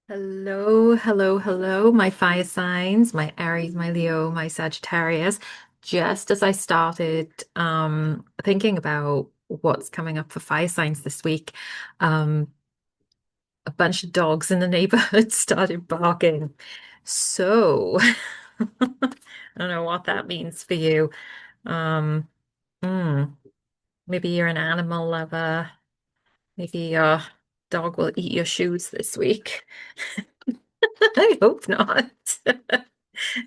Hello, hello, hello, my fire signs, my Aries, my Leo, my Sagittarius. Just as I started thinking about what's coming up for fire signs this week, um, a bunch of dogs in the neighborhood started barking. So I don't know what that means for you. Um, hmm, maybe you're an animal lover. Maybe your dog will eat your shoes this week. I hope not.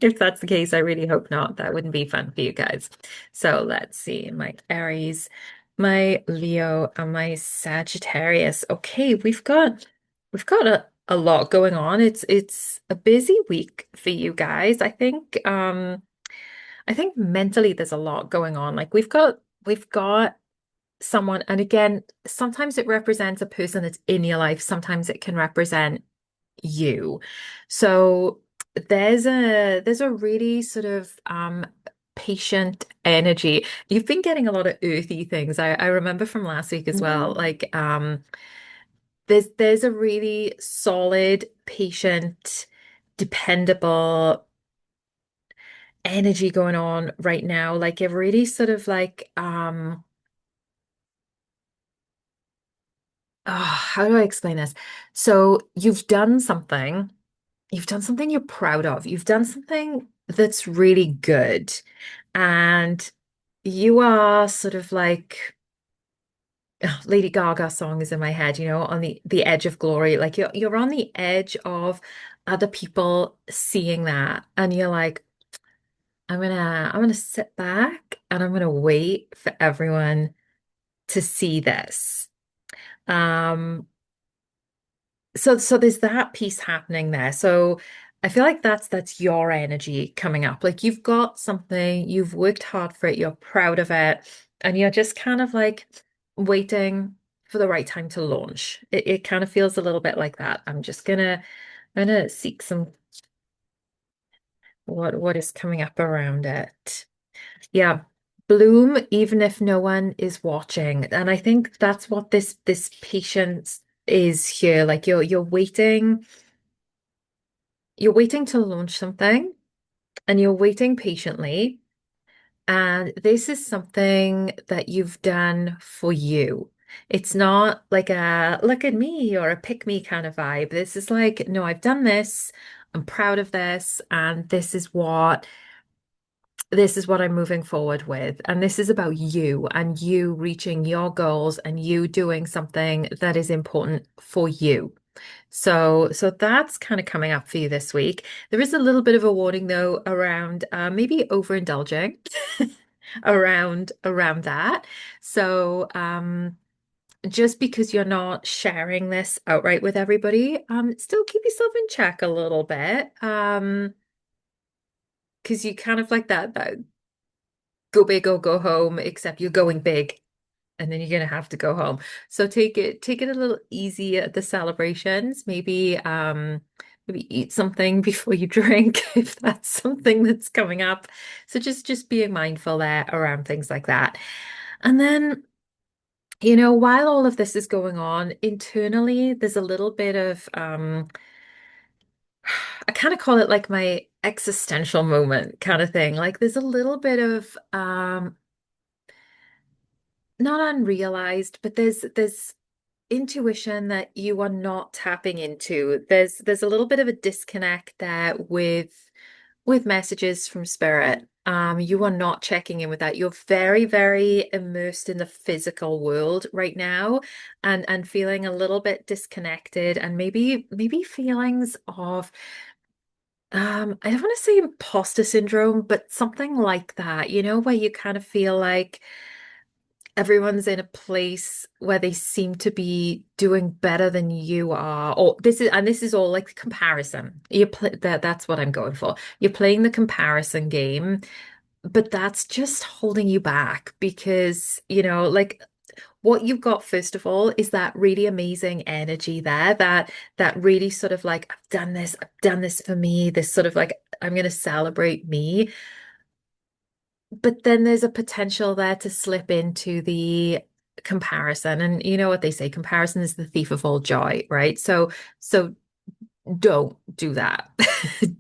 If that's the case, I really hope not. That wouldn't be fun for you guys. So let's see. My Aries, my Leo, and my Sagittarius. Okay, we've got a lot going on. It's a busy week for you guys. I think mentally there's a lot going on. Like we've got someone, and again, sometimes it represents a person that's in your life, sometimes it can represent you. So there's a really sort of patient energy. You've been getting a lot of earthy things. I remember from last week as well. Like there's a really solid, patient, dependable energy going on right now. Like a really sort of like how do I explain this? So you've done something you're proud of. You've done something that's really good. And you are sort of like Lady Gaga song is in my head, on the edge of glory. Like you're on the edge of other people seeing that. And you're like, I'm gonna sit back and I'm gonna wait for everyone to see this. Um, so there's that piece happening there. So I feel like that's your energy coming up. Like you've got something, you've worked hard for it, you're proud of it, and you're just kind of like waiting for the right time to launch. It kind of feels a little bit like that. I'm gonna seek some what is coming up around it. Yeah. Bloom even if no one is watching. And I think that's what this patience is here. Like you're waiting to launch something and you're waiting patiently. And this is something that you've done for you. It's not like a look at me or a pick me kind of vibe. This is like, no, I've done this. I'm proud of this. And this is what I'm moving forward with. And this is about you and you reaching your goals and you doing something that is important for you. So that's kind of coming up for you this week. There is a little bit of a warning though around maybe overindulging around that. So just because you're not sharing this outright with everybody, still keep yourself in check a little bit. Because you kind of like that go big or go home, except you're going big and then you're gonna have to go home. So take it a little easy at the celebrations. Maybe eat something before you drink if that's something that's coming up. So just being mindful there around things like that. And then, while all of this is going on, internally, there's a little bit of I kind of call it like my existential moment kind of thing. Like there's a little bit of not unrealized, but there's intuition that you are not tapping into. There's a little bit of a disconnect there with messages from spirit. You are not checking in with that. You're very, very immersed in the physical world right now and feeling a little bit disconnected and maybe feelings of I don't want to say imposter syndrome, but something like that, where you kind of feel like everyone's in a place where they seem to be doing better than you are, or this is all like comparison. That's what I'm going for. You're playing the comparison game, but that's just holding you back because like what you've got first of all is that really amazing energy there, that really sort of like I've done this for me, this sort of like I'm going to celebrate me. But then there's a potential there to slip into the comparison. And you know what they say, comparison is the thief of all joy, right? So don't do that.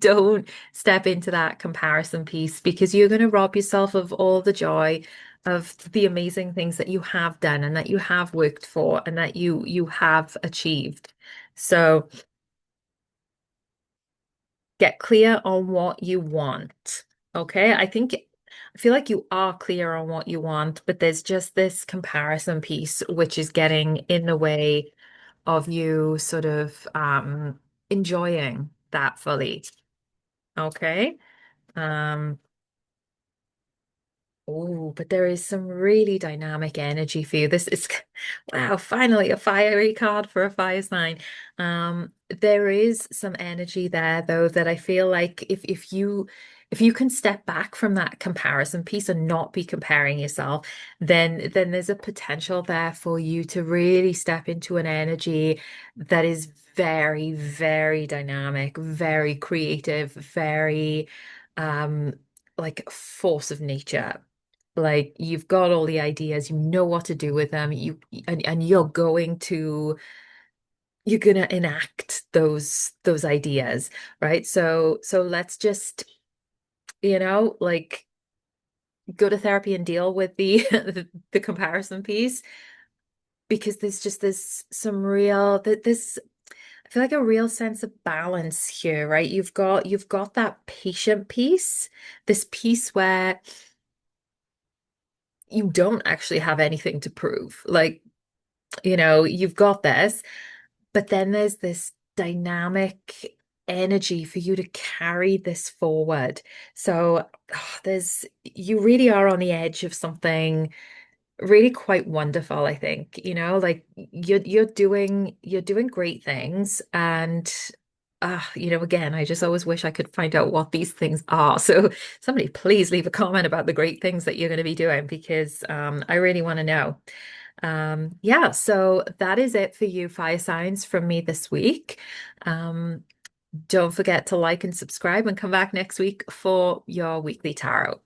Don't step into that comparison piece because you're going to rob yourself of all the joy of the amazing things that you have done and that you have worked for and that you have achieved. So get clear on what you want. Okay? I feel like you are clear on what you want, but there's just this comparison piece which is getting in the way of you sort of enjoying that fully. Okay. Um, oh, but there is some really dynamic energy for you. This is wow, finally a fiery card for a fire sign. There is some energy there though that I feel like if you can step back from that comparison piece and not be comparing yourself, then there's a potential there for you to really step into an energy that is very, very dynamic, very creative, very like force of nature. Like you've got all the ideas, you know what to do with them, and you're gonna enact those ideas, right? So let's just, like go to therapy and deal with the the comparison piece because there's some real that this I feel like a real sense of balance here, right? You've got that patient piece, this piece where you don't actually have anything to prove. Like, you've got this, but then there's this dynamic energy for you to carry this forward. So, you really are on the edge of something really quite wonderful, I think. Like you're doing great things and again, I just always wish I could find out what these things are. So somebody please leave a comment about the great things that you're going to be doing because I really want to know. Yeah, so that is it for you, fire signs, from me this week. Um, don't forget to like and subscribe and come back next week for your weekly tarot.